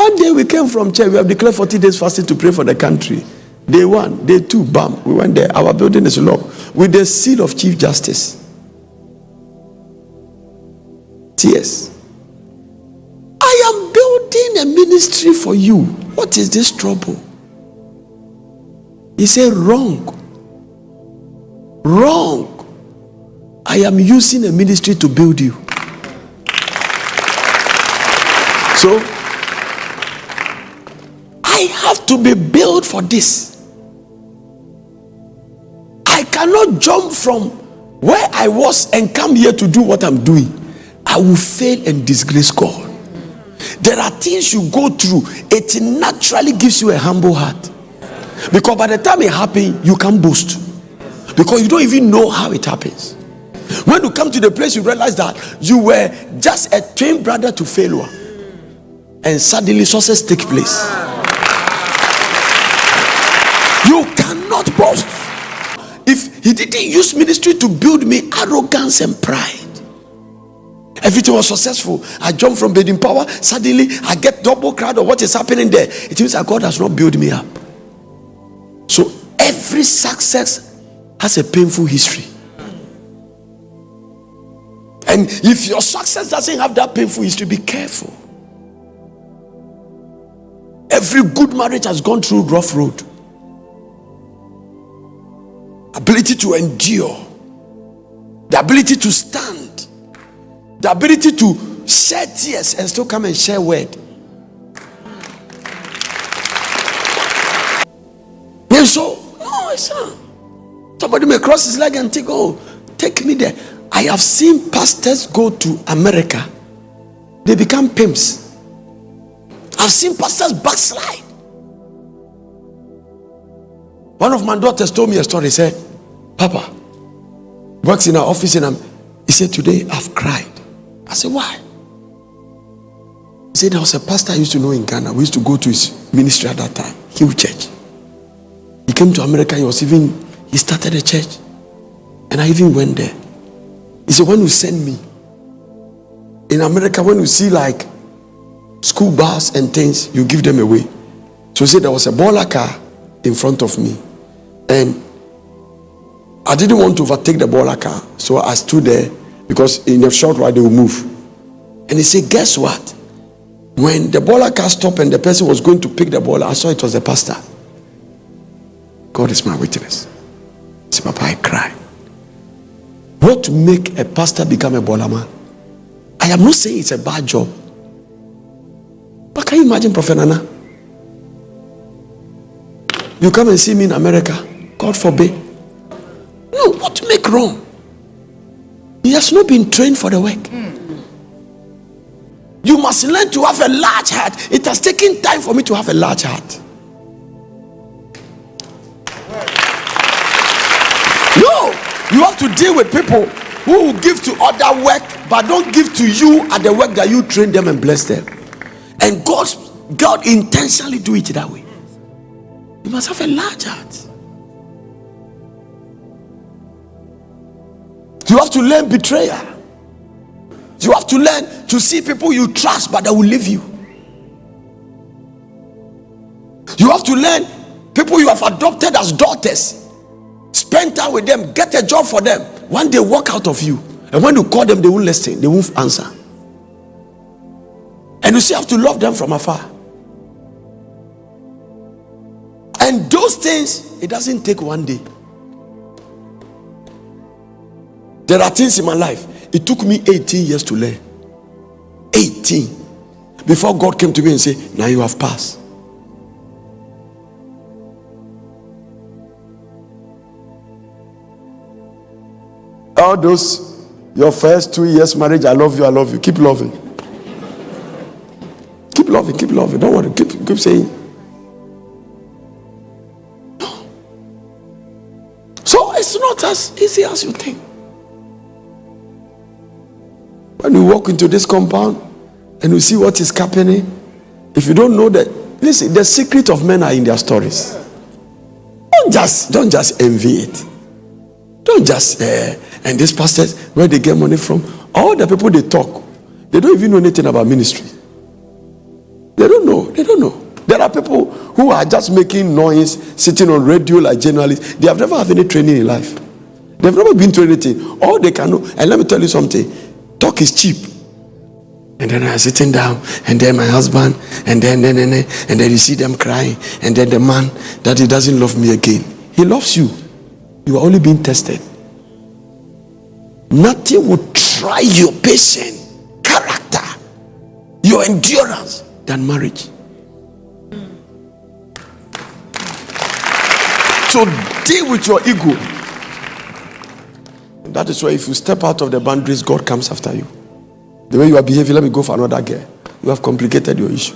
One day we came from church. We have declared 40 days fasting to pray for the country. Day 1, day 2, bam. We went there. Our building is locked with the seal of Chief Justice. Tears. I am building a ministry for you. What is this trouble? He said, wrong. Wrong. I am using a ministry to build you. So, I have to be built for this. I cannot jump from where I was and come here to do what I'm doing. I will fail and disgrace God. There are things you go through, it naturally gives you a humble heart. Because by the time it happens, you can't boast. Because you don't even know how it happens. When you come to the place, you realize that you were just a twin brother to failure. And suddenly success takes place. You cannot boast. If he didn't use ministry to build me, arrogance and pride. Everything was successful. I jump from building power. Suddenly, I get double crowd of what is happening there. It means that God has not built me up. So, every success has a painful history. And if your success doesn't have that painful history, be careful. Every good marriage has gone through rough road. Ability to endure. The ability to stand. The ability to shed tears and still come and share word. And so, somebody may cross his leg and think, oh, take me there. I have seen pastors go to America. They become pimps. I've seen pastors backslide. One of my daughters told me a story. He said, Papa works in our office and he said, today I've cried. I said, why? He said, there was a pastor I used to know in Ghana. We used to go to his ministry at that time, huge church. He came to America. He started a church, and I even went there. He said, when you send me in America, when you see like school bus and things, you give them away. So he said there was a baller car in front of me, and I didn't want to overtake the baller car, so I stood there because in a short while they will move. And he said, guess what? When the baller car stopped and the person was going to pick the baller, I saw it was the pastor. God is my witness. I said, Papa, I cried. What to make a pastor become a baller man? I am not saying it's a bad job. But can you imagine, Prophet Nana? You come and see me in America. God forbid. No, what to make wrong? He has not been trained for the work. You must learn to have a large heart. It has taken time for me to have a large heart. No, you have to deal with people who will give to other work, but don't give to you at the work that you train them and bless them. And God intentionally do it that way. You must have a large heart. You have to learn betrayal. You have to learn to see people you trust but that will leave you. You have to learn people you have adopted as daughters. Spend time with them, get a job for them. When they walk out of you, and when you call them, they won't listen, they won't answer. And you still have to love them from afar. And those things, it doesn't take one day. There are things in my life, it took me 18 years to learn. 18. Before God came to me and said, now you have passed. All those, your first 2 years marriage, I love you, I love you. Keep loving. Keep loving, keep loving. Don't worry, keep saying. No. So it's not as easy as you think. When you walk into this compound and you see what is happening, if you don't know that, listen, the secret of men are in their stories. Don't just envy it. Don't just and these pastors, where they get money from, all the people they talk, they don't even know anything about ministry. They don't know. They don't know. There are people who are just making noise, sitting on radio like journalists. They have never had any training in life. They've never been through anything. All they can know, and let me tell you something, talk is cheap. And then I'm sitting down, and then my husband, and then you see them crying, and then the man that he doesn't love me again. He loves you. You are only being tested. Nothing will try your patience, character, your endurance than marriage. So deal with your ego. And that is why if you step out of the boundaries, God comes after you. The way you are behaving, let me go for another girl. You have complicated your issue.